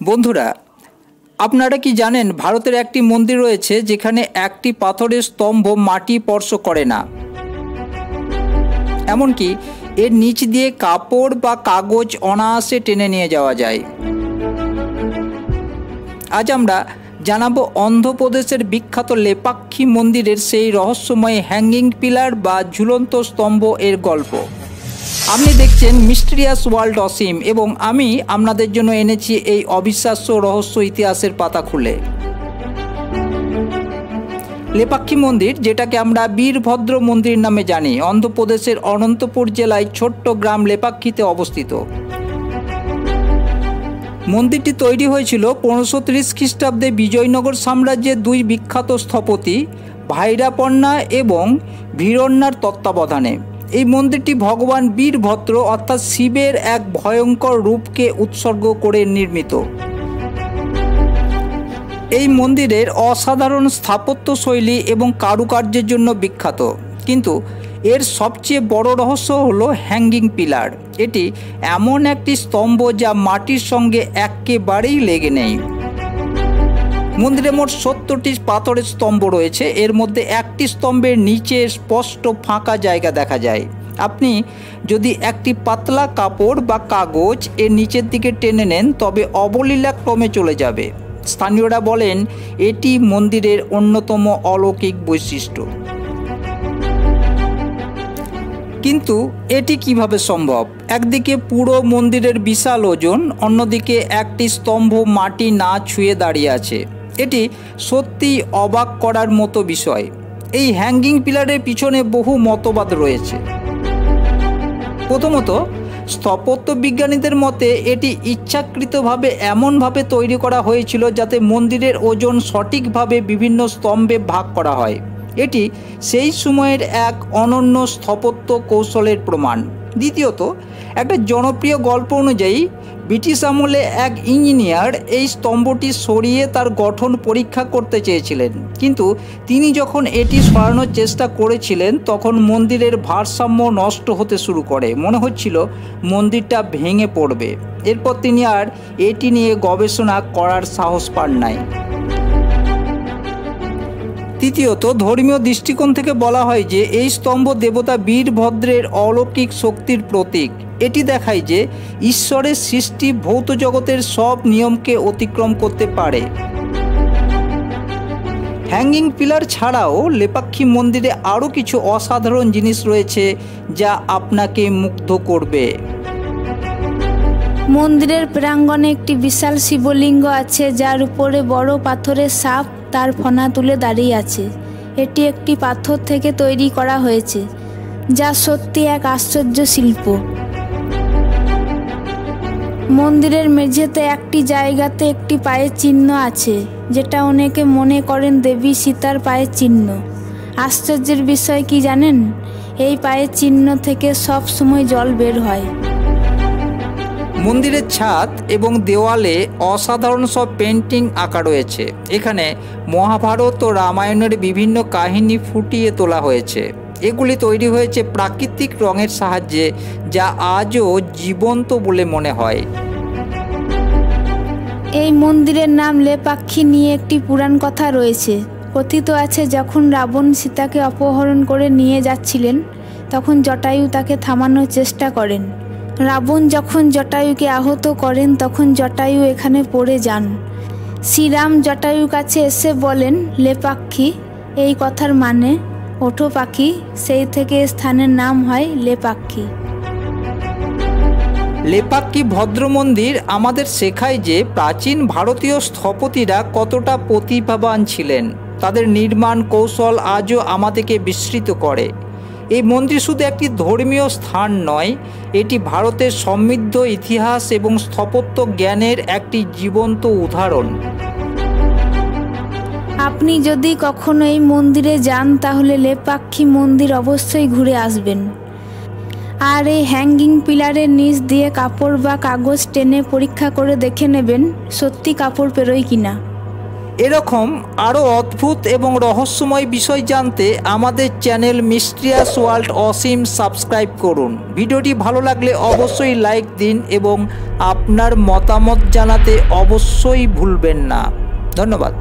বন্ধুরা, আপনারা কি জানেন ভারতের একটি মন্দির রয়েছে যেখানে একটি পাথরের স্তম্ভ মাটি স্পর্শ করে না, এমনকি এর নিচ দিয়ে কাপড় বা কাগজ অনায়াসে টেনে নিয়ে যাওয়া যায়। আজ আমরা জানাবো অন্ধ্রপ্রদেশের বিখ্যাত লেপাক্ষী মন্দিরের সেই রহস্যময় হ্যাঙ্গিং পিলার বা ঝুলন্ত স্তম্ভ এর গল্প। আপনি দেখছেন মিস্টিরিয়াস ওয়ার্ল্ড অসীম এবং আমি আপনাদের জন্য এনেছি এই অবিশ্বাস্য রহস্য ইতিহাসের পাতা খুলে। লেপাক্ষী মন্দির, যেটাকে আমরা বীরভদ্র মন্দির নামে জানি, অন্ধ্রপ্রদেশের অনন্তপুর জেলায় ছোট্ট গ্রাম লেপাক্ষীতে অবস্থিত। মন্দিরটি তৈরি হয়েছিল 1530 খ্রিস্টাব্দে বিজয়নগর সাম্রাজ্যের দুই বিখ্যাত স্থপতি ভাইরাপন্না এবং ভীরন্নার তত্ত্বাবধানে। এই মন্দিরটি ভগবান বীরভদ্র অর্থাৎ শিবের এক ভয়ঙ্কর রূপকে উৎসর্গ করে নির্মিত। এই মন্দিরের অসাধারণ স্থাপত্যশৈলী এবং কারুকার্যের জন্য বিখ্যাত, কিন্তু এর সবচেয়ে বড় রহস্য হলো হ্যাঙ্গিং পিলার। এটি এমন একটি স্তম্ভ যা মাটির সঙ্গে একেবারেই লেগে নেই। মন্দিরে মোট 70টি পাথরের স্তম্ভ রয়েছে। এর মধ্যে একটি স্তম্ভের নিচে স্পষ্ট ফাঁকা জায়গা দেখা যায়। আপনি যদি একটি পাতলা কাপড় বা কাগজ এর নিচের দিকে টেনে নেন তবে অবলীলাক্রমে চলে যাবে। স্থানীয়রা বলেন এটি মন্দিরের অন্যতম অলৌকিক বৈশিষ্ট্য। কিন্তু এটি কিভাবে সম্ভব? একদিকে পুরো মন্দিরের বিশাল ওজন, অন্যদিকে একটি স্তম্ভ মাটি না ছুঁয়ে দাঁড়িয়ে আছে। এটি সত্যি অবাক করার মতো বিষয়। এই হ্যাঙ্গিং পিলারের পিছনে বহু মতবাদ রয়েছে। প্রথমত, স্থাপত্য বিজ্ঞানীদের মতে এটি ইচ্ছাকৃতভাবে এমনভাবে তৈরি করা হয়েছিল যাতে মন্দিরের ওজন সঠিকভাবে বিভিন্ন স্তম্ভে ভাগ করা হয়। এটি সেই সময়ের এক অনন্য স্থাপত্য কৌশলের প্রমাণ। দ্বিতীয়ত, একটা জনপ্রিয় গল্প অনুযায়ী ব্রিটিশ আমলে এক ইঞ্জিনিয়ার এই স্তম্ভটি সরিয়ে তার গঠন পরীক্ষা করতে চেয়েছিলেন, কিন্তু তিনি যখন এটি সরানোর চেষ্টা করেছিলেন তখন মন্দিরের ভারসাম্য নষ্ট হতে শুরু করে। মনে হচ্ছিল মন্দিরটা ভেঙে পড়বে। এরপর তিনি আর এটি নিয়ে গবেষণা করার সাহস পান নাই। তৃতীয়ত, ধর্মীয় দৃষ্টিকোণ থেকে বলা হয় যে এই স্তম্ভ দেবতা বীরভদ্রের অলৌকিক শক্তির প্রতীক। এটি দেখায় যে ঈশ্বরের সৃষ্টি ভৌত জগতের সব নিয়মকে অতিক্রম করতে পারে। হ্যাঙ্গিং পিলার ছাড়াও লেপাক্ষী মন্দিরে আরও কিছু অসাধারণ জিনিস রয়েছে যা আপনাকে মুগ্ধ করবে। মন্দিরের প্রাঙ্গণে একটি বিশাল শিবলিঙ্গ আছে, যার উপরে বড় পাথরের সাপ তার ফনা তুলে দাঁড়িয়ে আছে। এটি একটি পাথর থেকে তৈরি করা হয়েছে, যা সত্যি এক আশ্চর্য শিল্প। মন্দিরের মেঝেতে একটি জায়গাতে একটি পায়ের চিহ্ন আছে, যেটা অনেকে মনে করেন দেবী সীতার পায়ের চিহ্ন। আশ্চর্যের বিষয় কি জানেন? এই পায়ের চিহ্ন থেকে সব সময় জল বের হয়। মন্দিরের ছাদ এবং দেওয়ালে অসাধারণ সব পেন্টিং আঁকা রয়েছে। এখানে মহাভারত ও রামায়ণের বিভিন্ন কাহিনী ফুটিয়ে তোলা হয়েছে। এগুলি তৈরি হয়েছে প্রাকৃতিক রঙের সাহায্যে, যা আজও জীবন্ত বলে মনে হয়। এই মন্দিরের নাম লেপাক্ষী নিয়ে একটি পুরাণ কথা রয়েছে। কথিত আছে যখন রাবণ সীতাকে অপহরণ করে নিয়ে যাচ্ছিলেন তখন জটায়ু তাকে থামানোর চেষ্টা করেন। রাবণ যখন জটায়ুকে আহত করেন তখন জটায়ু এখানে পড়ে যান। শ্রীরাম জটায়ুর কাছে এসে বলেন লেপাক্ষী, এই কথার মানে ওঠো পাখি। সেই থেকে স্থানের নাম হয় লেপাক্ষী। লেপাক্ষী ভদ্র মন্দির আমাদের শেখায় যে প্রাচীন ভারতীয় স্থপতিরা কতটা প্রতিভাবান ছিলেন। তাদের নির্মাণ কৌশল আজও আমাদেরকে বিস্মিত করে। এই মন্দির শুধু একটি ধর্মীয় স্থান নয়, এটি ভারতের সমৃদ্ধ ইতিহাস এবং স্থাপত্য জ্ঞানের একটি জীবন্ত উদাহরণ। আপনি যদি কখনো এই মন্দিরে যান তাহলে লেপাক্ষী মন্দির অবশ্যই ঘুরে আসবেন। আর এই হ্যাঙ্গিং পিলারের নিচ দিয়ে কাপড় বা কাগজ টেনে পরীক্ষা করে দেখে নেবেন সত্যি কাপড় পেরোয় কিনা। এরকম আরও অদ্ভুত এবং রহস্যময় বিষয় জানতে আমাদের চ্যানেল মিস্ট্রিয়াস ওয়ার্ল্ড অসীম সাবস্ক্রাইব করুন। ভিডিওটি ভালো লাগলে অবশ্যই লাইক দিন এবং আপনার মতামত জানাতে অবশ্যই ভুলবেন না। ধন্যবাদ।